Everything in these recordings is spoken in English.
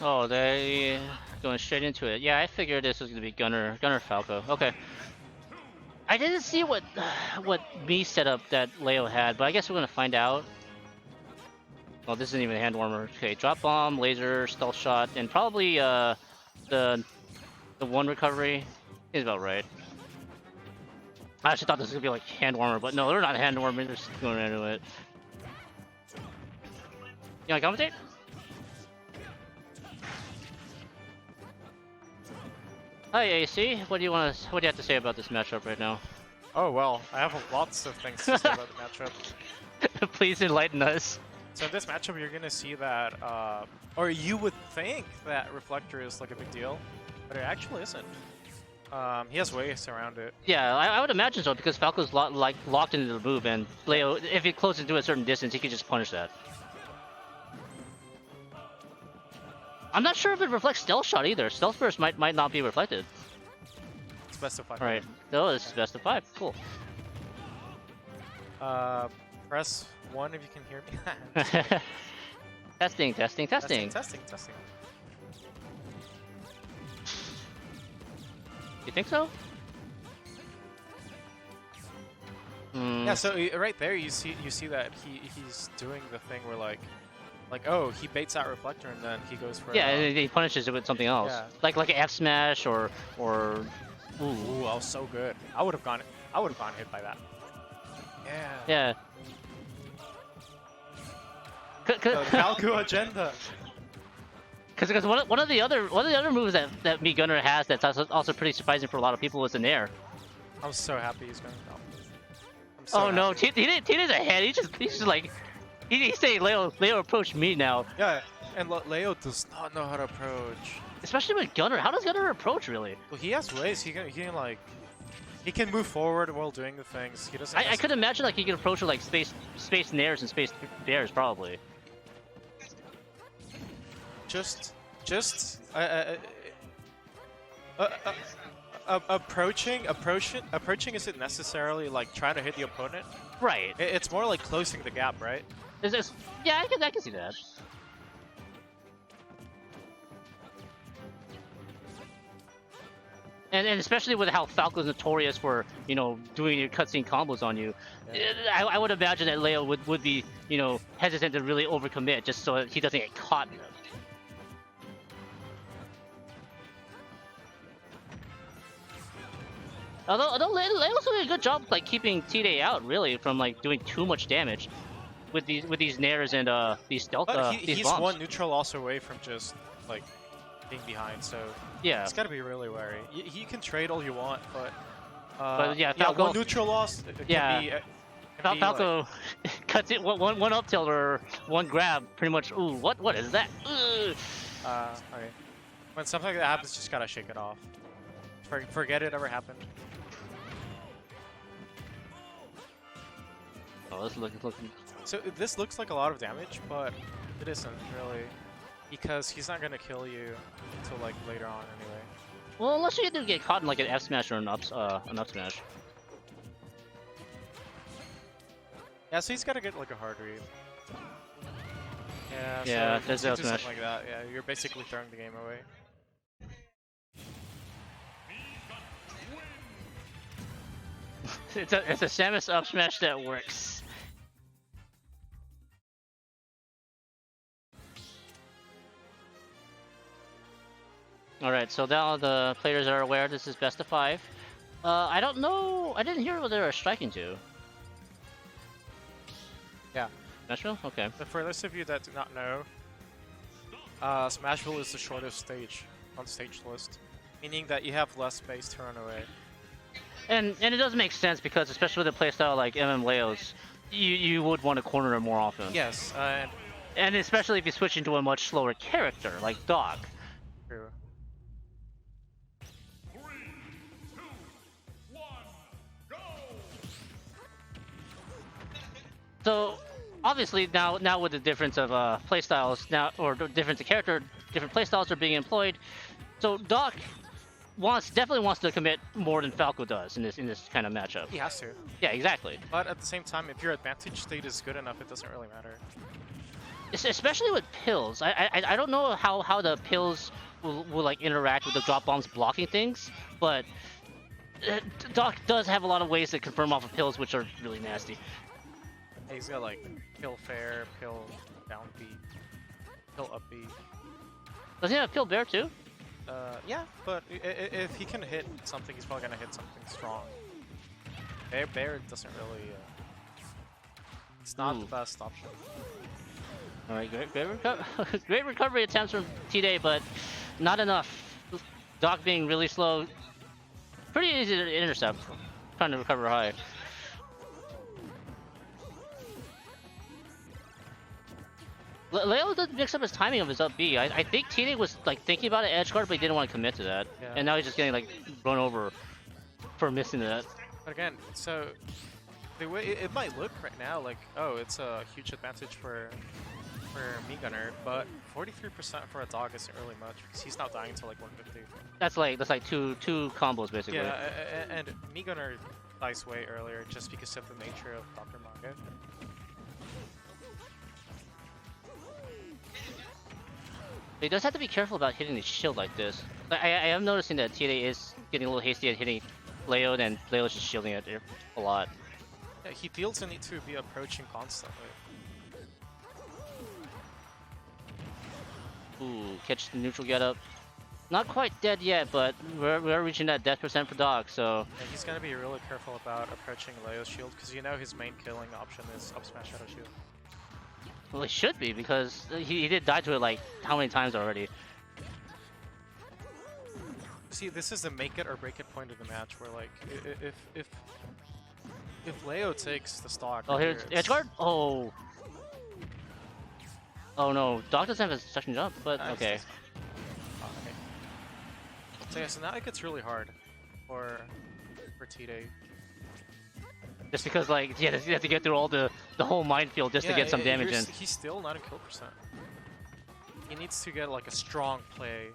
Oh, they going straight into it. Yeah, I figured this was gonna be Gunner Falco. Okay. I didn't see what me setup that Leo had, but I guess we're gonna find out. Well, this isn't even a hand warmer. Okay, drop bomb, laser, stealth shot, and probably the one recovery is about right. I actually thought this was gonna be like hand warmer, but no, they're not hand warmer. They're just going into it. You wanna commentate? Hi AC, what do you have to say about this matchup right now? Oh well, I have lots of things to say about the matchup. Please enlighten us. So in this matchup, you're gonna see that, or you would think that Reflector is like a big deal, but it actually isn't. He has ways around it. Yeah, I would imagine so because Falco's locked into the move, and Leo, if he closes to a certain distance, he could just punish that. I'm not sure if it reflects Stealth Shot either. Stealth Burst might not be reflected. It's best of 5. Alright, no, this is best of 5. Cool. Press 1 if you can hear me. Testing. Testing. You think so? Yeah. So right there, you see that he's doing the thing where like oh, he baits out Reflector and then he goes for yeah, and he punishes it with something else, yeah. like an F smash or Ooh, that was so good. I would have gone hit by that. Yeah. The Falco agenda. Because one of the other moves that Me Gunner has that's also pretty surprising for a lot of people is the Nair. I'm so happy he's going. Oh no, Tina's ahead. He's just like he's saying Leo approach me now. Yeah, and Leo does not know how to approach. Especially with Gunner. How does Gunner approach really? Well, he has ways. He can move forward while doing the things. He doesn't. I could imagine like he could approach with like space Nairs and space bears probably. Approaching isn't necessarily like trying to hit the opponent. Right. It's more like closing the gap, right? Yeah, I can see that. And especially with how Falco's notorious for, doing your cutscene combos on you, yeah. I would imagine that Leo would be, hesitant to really overcommit just so he doesn't get caught in it. Although Leo's doing a good job like keeping Tday out really from like doing too much damage with these Nairs and these stealth these he's bombs. One neutral loss away from just like being behind, so yeah, he's got to be really wary. You can trade all you want, but yeah, Falco, one neutral loss. Falco like, cuts it one up tilt or one grab, pretty much. Ooh, what is that? Okay. When something like that happens, just gotta shake it off. Forget it ever happened. Oh, this looking. So this looks like a lot of damage, but it isn't really, because he's not gonna kill you until like later on anyway. Well, unless you do get caught in like an F smash or an up smash. Yeah, so he's gotta get like a hard read. Yeah, so there's do F smash. something like that. Yeah, you're basically throwing the game away. It's a Samus up smash that works. Alright, so now the players are aware this is best of 5. I don't know. I didn't hear what they were striking to. Yeah. Smashville? Okay. But for those of you that do not know, Smashville is the shortest stage on stage list, meaning that you have less space to run away. And it does make sense because especially with a playstyle like Leo's, you would want to corner him more often. Yes. And especially if you switch into a much slower character like Doc. True. 3, 2, 1, go! So obviously now with the difference of playstyles or the difference of character, different playstyles are being employed. So Doc definitely wants to commit more than Falco does in this kind of matchup. He has to. Yeah, exactly. But at the same time, if your advantage state is good enough, it doesn't really matter. Especially with pills. I don't know how the pills will like interact with the drop bombs blocking things, but Doc does have a lot of ways to confirm off of pills, which are really nasty. He's got like pill fair, pill down B, pill up B. Does he have pill bear too? Yeah, but if he can hit something, he's probably gonna hit something strong. Bear doesn't really. It's not the best option. All right, great recovery attempts from Tday, but not enough. Doc being really slow. Pretty easy to intercept. Trying to recover high. Leo did mix up his timing of his up B. I think Tday was like thinking about an edge guard, but he didn't want to commit to that. Yeah. And now he's just getting like run over for missing that. But again, so the way it might look right now, like, oh, it's a huge advantage for Me Gunner, but 43% for a dog isn't really much because he's not dying until like 150. That's like two combos basically. Yeah, and Me Gunner dies way earlier just because of the nature of Dr. Manga. He does have to be careful about hitting the shield like this. I am noticing that Tday is getting a little hasty at hitting Leo, and Leo's just shielding it a lot. Yeah, he feels the need to be approaching constantly. Ooh, catch the neutral get up. Not quite dead yet, but we're reaching that death percent for Doc, so... Yeah, he's gonna be really careful about approaching Leo's shield, because you know his main killing option is up smash Shadow Shield. Well, he should be, because he did die to it like how many times already. See, this is the make it or break it point of the match, where like, if Leo takes the stock... Oh, here's edge guard? Oh. Oh no, Doc doesn't have a second jump, but okay. Oh, okay. So yeah, so now it gets really hard for Tday. Just because like, yeah, you have to get through all the whole minefield just to get some damage in. He's still not in kill percent. He needs to get like a strong play.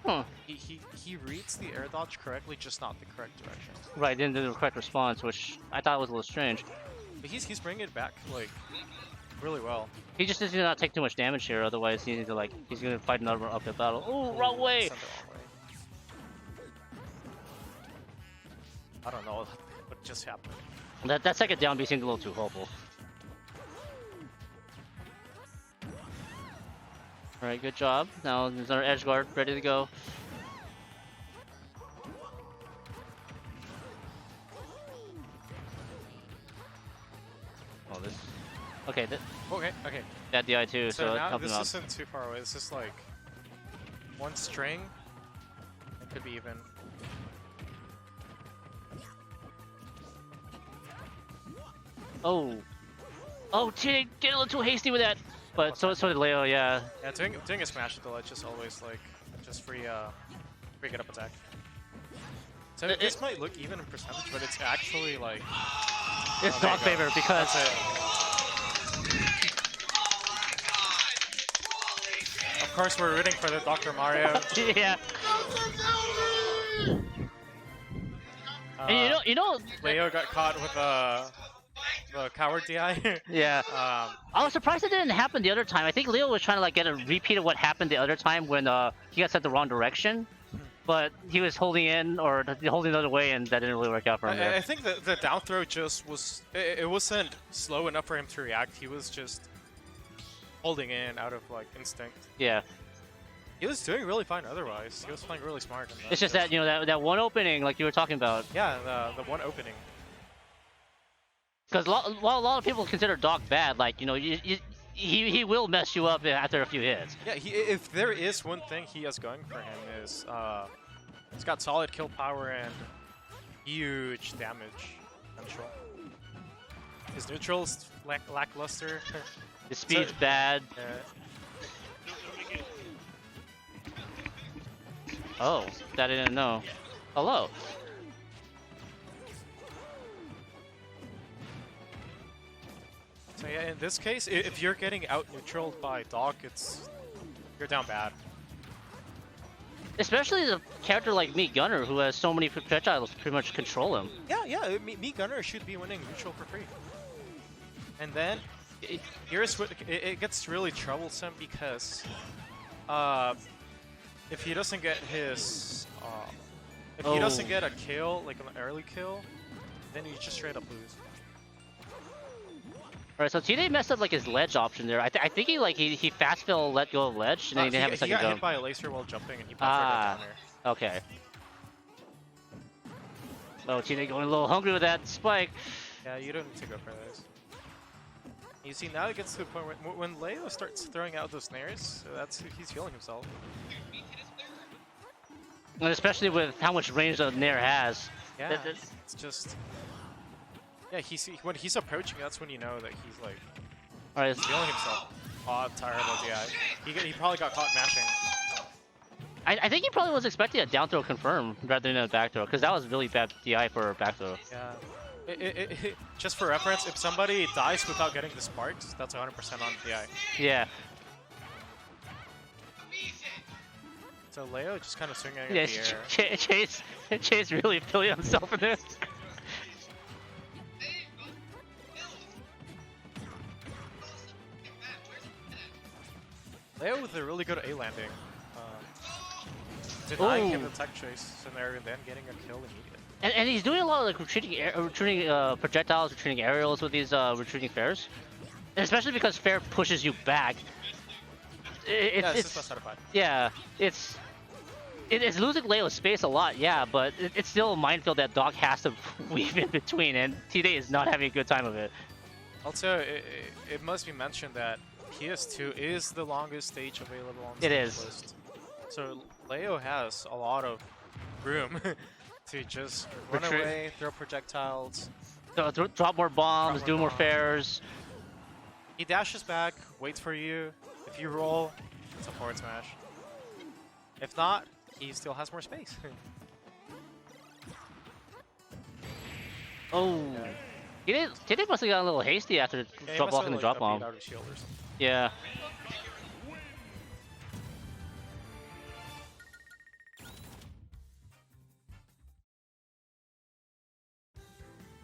Huh. He reads the air dodge correctly, just not the correct direction. Right, didn't do the correct response, which I thought was a little strange. But he's bringing it back like really well. He just needs to not take too much damage here, otherwise he needs to like, he's gonna fight another uphill battle. Ooh, wrong way! Sent the wrong way. I don't know what just happened. That second down B seemed a little too hopeful. Alright, good job. Now there's our edge guard ready to go. Oh, this... Okay, Okay. that DI too, so now helping this out. isn't too far away. It's just like one string. It could be even. Oh! Oh, Tday, get a little too hasty with that! But so did Leo, yeah. Yeah, doing a smash at the ledge is always like just free get up attack. So this might look even in percentage, but it's actually like It's Doc favor because of course we're rooting for the Dr. Mario. yeah. And you know, Leo got caught with the coward DI. yeah. I was surprised it didn't happen the other time. I think Leo was trying to like get a repeat of what happened the other time when he got sent the wrong direction, but he was holding in or holding the other way, and that didn't really work out for him. I think the down throw just was it wasn't slow enough for him to react. He was just holding in out of like instinct. Yeah. He was doing really fine otherwise. He was playing really smart. It's just that, you know, that one opening like you were talking about. Yeah, the one opening. Because while a lot of people consider Doc bad, like, you know, he will mess you up after a few hits. Yeah, if there is one thing he has going for him is he's got solid kill power and huge damage potential. His neutral's lackluster. His speed's bad. Oh, that I didn't know. Hello. So yeah, in this case, if you're getting out neutraled by Doc, you're down bad. Especially a character like Me Gunner, who has so many projectiles to pretty much control him. Yeah, Me Gunner should be winning neutral for free. And then Here's what it gets really troublesome because if he doesn't get his if he doesn't get a kill, like an early kill, then you just straight up lose. Alright, so Tday messed up like his ledge option there. I think he fast fill let go of ledge and then he didn't have a second he got jump. hit by a laser while jumping and he popped right down there. Okay. Oh, Tday going a little hungry with that spike. Yeah, you don't need to go for this. You see, now it gets to the point where when Leo starts throwing out those snares, he's healing himself. And especially with how much range the Nair has. Yeah, it's just... Yeah, when he's approaching, that's when you know that he's like... Alright, healing himself. Oh, terrible DI. He probably got caught mashing. I think he probably was expecting a down throw confirm rather than a back throw, because that was really bad DI for a back throw. Yeah. Just for reference, if somebody dies without getting the sparks, that's 100% on DI. Yeah. So Leo just kind of swinging in Yeah, the air. Chase really feeling himself in this. Leo with a really good A landing. Denying him the tech chase scenario and then getting a kill immediately. And he's doing a lot of like retreating projectiles, retreating aerials with these retreating fares. And especially because fair pushes you back. It's losing Leo's space a lot, yeah, but it's still a minefield that Doc has to weave in between, and Tday is not having a good time of it. Also, it must be mentioned that PS2 is the longest stage available on the list. So Leo has a lot of room to just run away, throw projectiles, drop more bombs, do more fares. He dashes back, waits for you. If you roll, it's a forward smash. If not, he still has more space. Oh. Yeah. Tday must have got a little hasty after blocking the drop bomb. Yeah.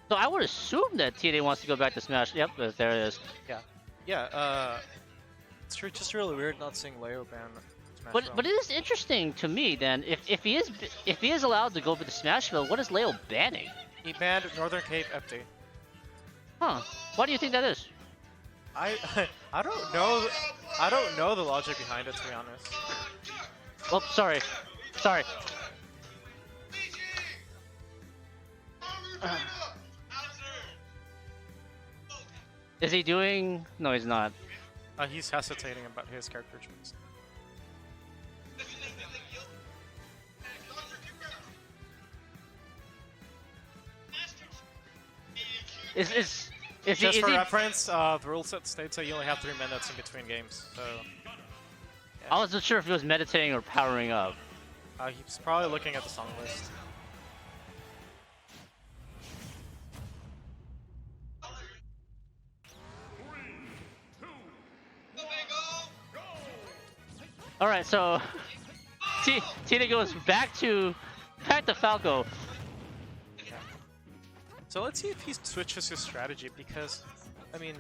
So I would assume that Tday wants to go back to Smash. Yep, there it is. Yeah. It's just really weird not seeing Leo ban Smash. But it is interesting to me then if he is allowed to go to Smashville, what is Leo banning? He banned Northern Cape FD. Huh? Why do you think that is? I don't know. I don't know the logic behind it, to be honest. Oh, sorry. Is he doing? No, he's not. He's hesitating about his character choice. Just for reference, the rule set states that you only have 3 minutes in between games, so... Yeah. I wasn't sure if he was meditating or powering up. He's probably looking at the song list. Alright, so... Tday goes back to Falco. So let's see if he switches his strategy, because, I mean,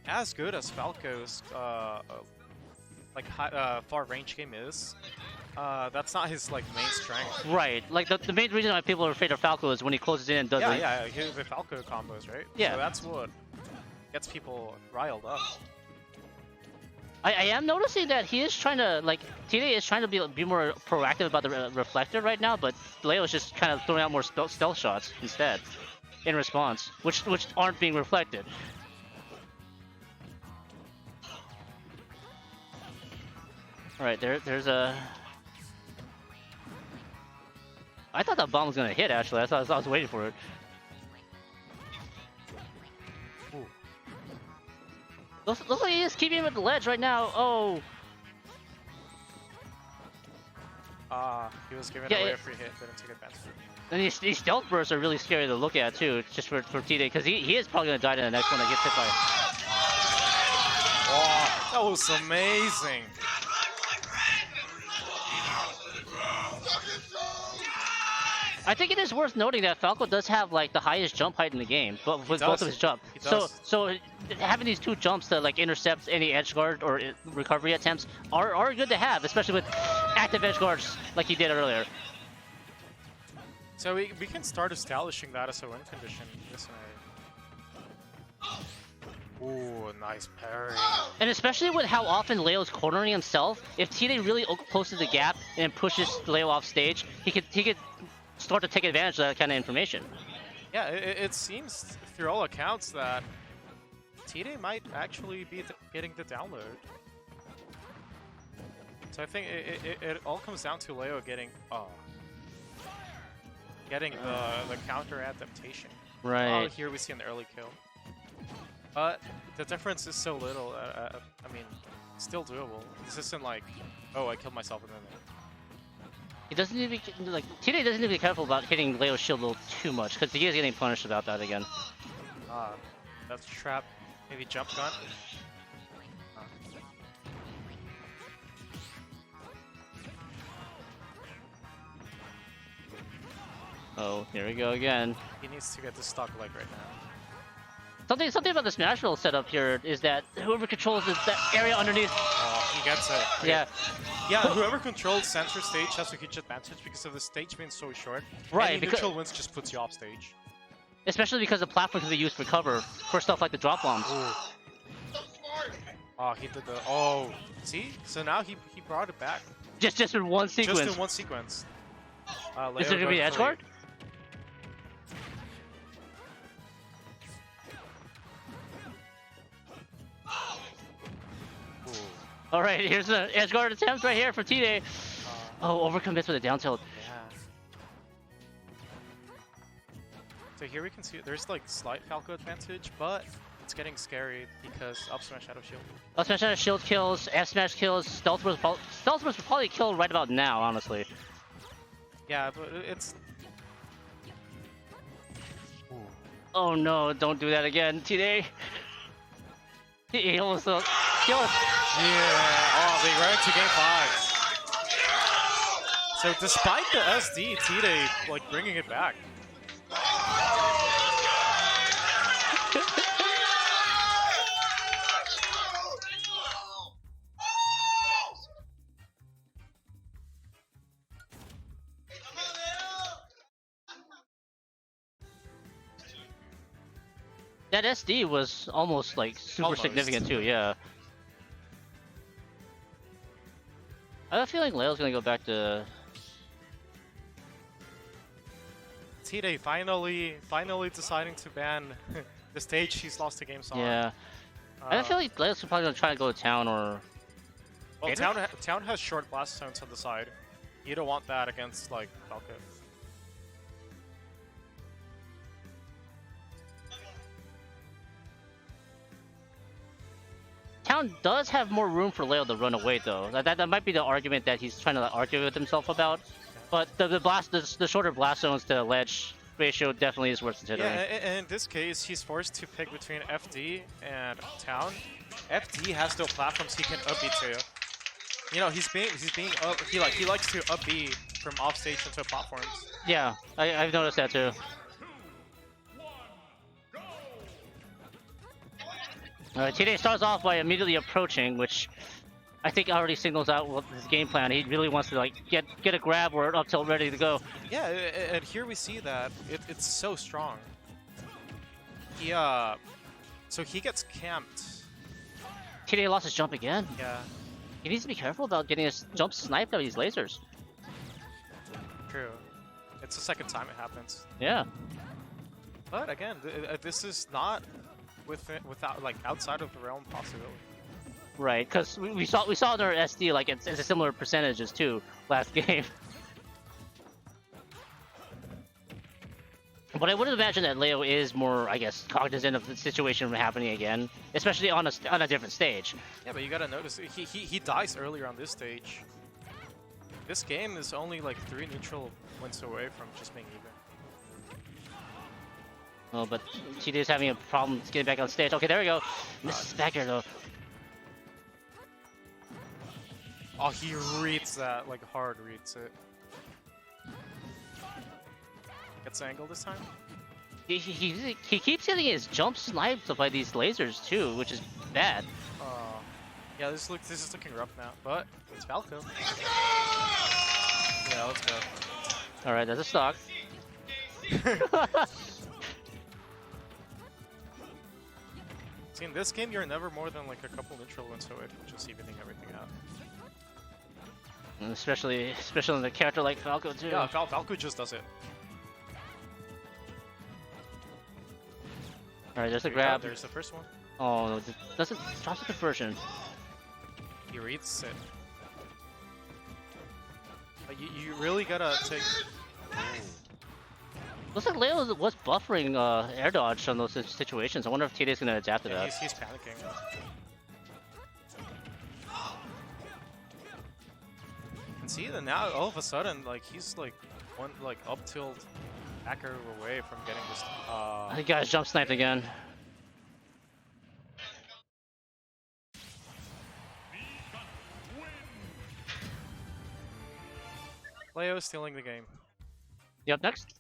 as good as Falco's far range game is, that's not his main strength. Right, like the main reason why people are afraid of Falco is when he closes in and does the Falco combos, right? Yeah. So that's what gets people riled up. I am noticing that he is trying to, Tday is trying to be more proactive about the reflector right now, but Leo is just kind of throwing out more stealth shots instead, in response, which aren't being reflected. Alright, there's a... I thought that bomb was gonna hit, actually. I was waiting for it. Looks like he is keeping him at the ledge right now. Oh. He was giving away a free hit, didn't take advantage. And these stealth bursts are really scary to look at too, just for Tday, because he is probably gonna die in the next one that gets hit by. Wow, that was amazing. I think it is worth noting that Falco does have like the highest jump height in the game, but with both of his jump. He So does. having these 2 jumps to like intercept any edge guard or recovery attempts are good to have, especially with active edge guards like he did earlier. So we can start establishing that as a win condition in this scenario. Ooh, nice parry. And especially with how often Leo's cornering himself, if Tday really closes the gap and pushes Leo off stage, he could start to take advantage of that kind of information. Yeah, it seems through all accounts that Tday might actually be getting the download. So I think it all comes down to Leo getting the counter adaptation. Right. Oh, here we see an early kill. But the difference is so little. I mean, still doable. This isn't like, oh, I killed myself and then. He doesn't need to be like Tday doesn't need to be careful about hitting Leo's shield a little too much because he is getting punished about that again. That's trap. Maybe jump gun. Oh, here we go again. He needs to get the stock leg right now. Something about the Smash Roll setup here is that whoever controls that area underneath. Oh, he gets it. Yeah. Yeah, whoever controls center stage has a huge advantage because of the stage being so short. Right, Any neutral wins just puts you off stage. Especially because the platform can be used for cover for stuff like the drop bombs. Ooh. Oh, he did the. Oh, see? So now he brought it back. Just in one sequence. Just in one sequence. Is there gonna be an edge guard? All right, here's the edge guard attempt right here for Tday. Oh, overcommits with a down tilt. Yeah. So here we can see there's like slight Falco advantage, but it's getting scary because up smash Shadow Shield. Up smash out of shield kills, F smash kills, stealth burst will probably kill right about now, honestly. Yeah, but it's. Ooh. Oh no, don't do that again, Tday. He almost killed. Yeah. Oh, they ran into game 5. So despite the SD, Tday like bringing it back. That SD was almost like super significant too, yeah. I have a feeling Leo's gonna go back to. Tday finally deciding to ban the stage he's lost the games on. Yeah. I feel like Leo's probably gonna try to go to town or. Well, town has short blast zones on the side. You don't want that against like Falco. Town does have more room for Leo to run away though. That might be the argument that he's trying to argue with himself about. But the shorter blast zones to ledge ratio definitely is worth considering. Yeah, and in this case, he's forced to pick between FD and Town. FD has no platforms he can up B to. You know, he likes to up B from off stage into platforms. Yeah, I've noticed that too. Alright, Tday starts off by immediately approaching, which I think already signals out his game plan. He really wants to like get a grab or up tilt ready to go. Yeah, and here we see that it's so strong. So he gets camped. Tday lost his jump again. Yeah, He needs to be careful about getting his jump sniped out of these lasers. true. It's the second time it happens. Yeah. But again, this is not without like outside of the realm possibility. Right, because we saw in our SD like it's a similar percentages too last game. But I would imagine that Leo is more, I guess, cognizant of the situation happening again, especially on a different stage. Yeah, but you gotta notice he dies earlier on this stage. This game is only like 3 neutral wins away from just being even. Oh, but Tday is having a problem getting back on stage. Okay, there we go. Misses back here though. Oh, he reads that, like hard reads it. Gets the angle this time. He keeps getting his jump sniped by these lasers too, which is bad. Yeah, this is looking rough now, but it's Falco. Yeah, let's go. All right, that's a stock. See, in this game, you're never more than like a couple neutral into it, just evening everything out. And especially in a character like Falco too. Yeah, Falco just does it. All right, there's the Here we go, grab. There's the first one. Oh no, doesn't drops the conversion. He reads it. You really gotta take. Looks like Leo was buffering air dodge on those situations. I wonder if Tday's gonna adapt to Yeah, that. he's panicking. And see that now all of a sudden, like he's like one like up tilt back arrow away from getting this. The guy's jump sniped again. Leo stealing the game. You up next?